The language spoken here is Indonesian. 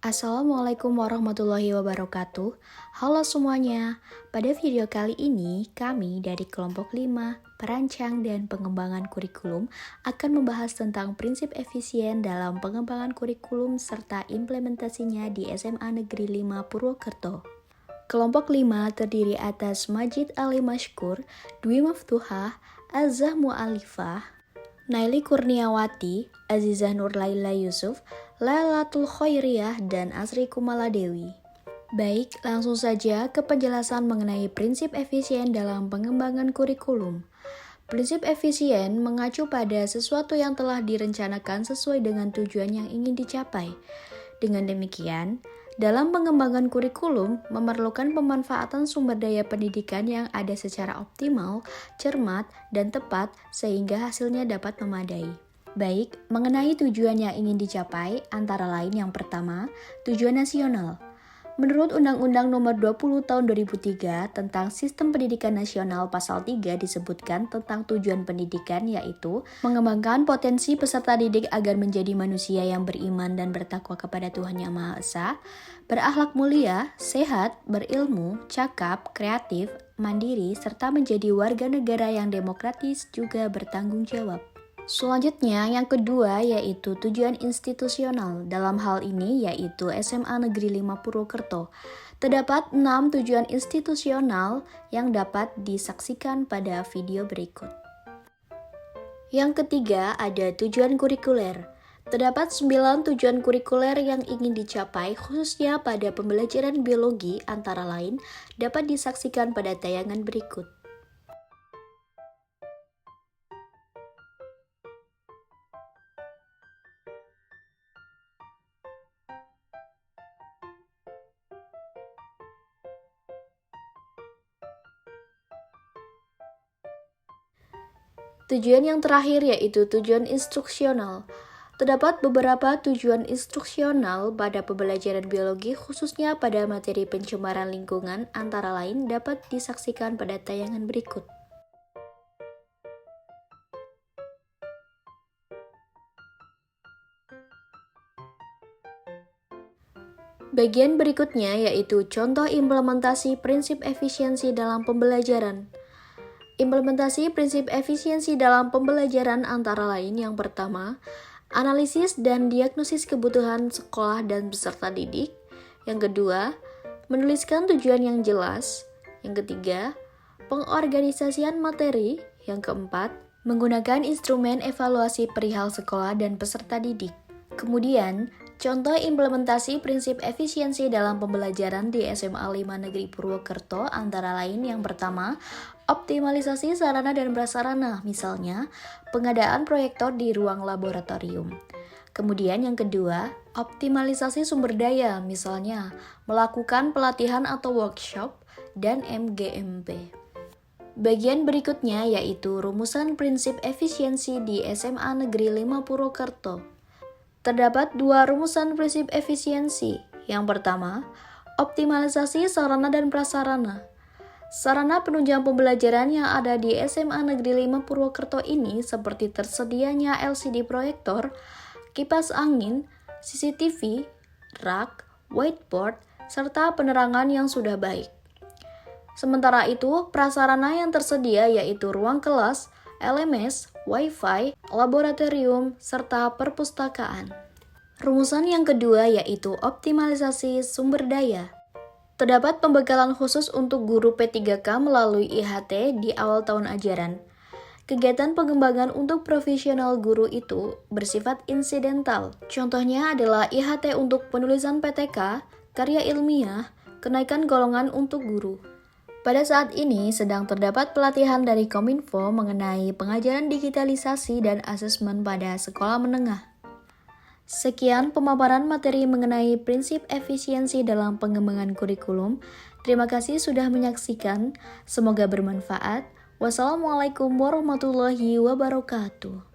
Assalamualaikum warahmatullahi wabarakatuh. Halo semuanya, pada video kali ini kami dari kelompok 5 perancang dan pengembangan kurikulum akan membahas tentang prinsip efisien dalam pengembangan kurikulum serta implementasinya di SMA Negeri 5 Purwokerto. Kelompok 5 terdiri atas Majid Ali Mashkur, Dwi Maftuhah, Azah Mu'alifah, Naili Kurniawati, Azizah Nurlaila Yusuf, Lailatul Khairiyah, dan Asri Kumala Dewi. Baik, langsung saja ke penjelasan mengenai prinsip efisien dalam pengembangan kurikulum. Prinsip efisien mengacu pada sesuatu yang telah direncanakan sesuai dengan tujuan yang ingin dicapai. Dengan demikian, dalam pengembangan kurikulum memerlukan pemanfaatan sumber daya pendidikan yang ada secara optimal, cermat, dan tepat sehingga hasilnya dapat memadai. Baik, mengenai tujuan yang ingin dicapai, antara lain yang pertama, tujuan nasional. Menurut Undang-Undang Nomor 20 Tahun 2003 tentang Sistem Pendidikan Nasional Pasal 3 disebutkan tentang tujuan pendidikan yaitu mengembangkan potensi peserta didik agar menjadi manusia yang beriman dan bertakwa kepada Tuhan Yang Maha Esa, berakhlak mulia, sehat, berilmu, cakap, kreatif, mandiri, serta menjadi warga negara yang demokratis juga bertanggung jawab. Selanjutnya, yang kedua yaitu tujuan institusional. Dalam hal ini yaitu SMA Negeri 5 Purwokerto. Terdapat 6 tujuan institusional yang dapat disaksikan pada video berikut. Yang ketiga ada tujuan kurikuler. Terdapat 9 tujuan kurikuler yang ingin dicapai khususnya pada pembelajaran biologi, antara lain dapat disaksikan pada tayangan berikut. Tujuan yang terakhir yaitu tujuan instruksional. Terdapat beberapa tujuan instruksional pada pembelajaran biologi khususnya pada materi pencemaran lingkungan, antara lain dapat disaksikan pada tayangan berikut. Bagian berikutnya yaitu contoh implementasi prinsip efisiensi dalam pembelajaran. Implementasi prinsip efisiensi dalam pembelajaran antara lain yang pertama, analisis dan diagnosis kebutuhan sekolah dan peserta didik. Yang kedua, menuliskan tujuan yang jelas. Yang ketiga, pengorganisasian materi. Yang keempat, menggunakan instrumen evaluasi perihal sekolah dan peserta didik. Kemudian, contoh implementasi prinsip efisiensi dalam pembelajaran di SMA 5 Negeri Purwokerto antara lain yang pertama, optimalisasi sarana dan prasarana, misalnya pengadaan proyektor di ruang laboratorium. Kemudian yang kedua, optimalisasi sumber daya, misalnya melakukan pelatihan atau workshop dan MGMP. Bagian berikutnya yaitu rumusan prinsip efisiensi di SMA Negeri 5 Purwokerto. Terdapat 2 rumusan prinsip efisiensi. Yang pertama, optimalisasi sarana dan prasarana. Sarana penunjang pembelajaran yang ada di SMA Negeri 5 Purwokerto ini seperti tersedianya LCD proyektor, kipas angin, CCTV, rak, whiteboard, serta penerangan yang sudah baik. Sementara itu, prasarana yang tersedia yaitu ruang kelas, LMS, Wi-Fi, laboratorium, serta perpustakaan. Rumusan yang kedua yaitu optimalisasi sumber daya. Terdapat pembekalan khusus untuk guru P3K melalui IHT di awal tahun ajaran. Kegiatan pengembangan untuk profesional guru itu bersifat insidental. Contohnya adalah IHT untuk penulisan PTK, karya ilmiah, kenaikan golongan untuk guru. Pada saat ini sedang terdapat pelatihan dari Kominfo mengenai pengajaran digitalisasi dan asesmen pada sekolah menengah. Sekian pemaparan materi mengenai prinsip efisiensi dalam pengembangan kurikulum. Terima kasih sudah menyaksikan. Semoga bermanfaat. Wassalamualaikum warahmatullahi wabarakatuh.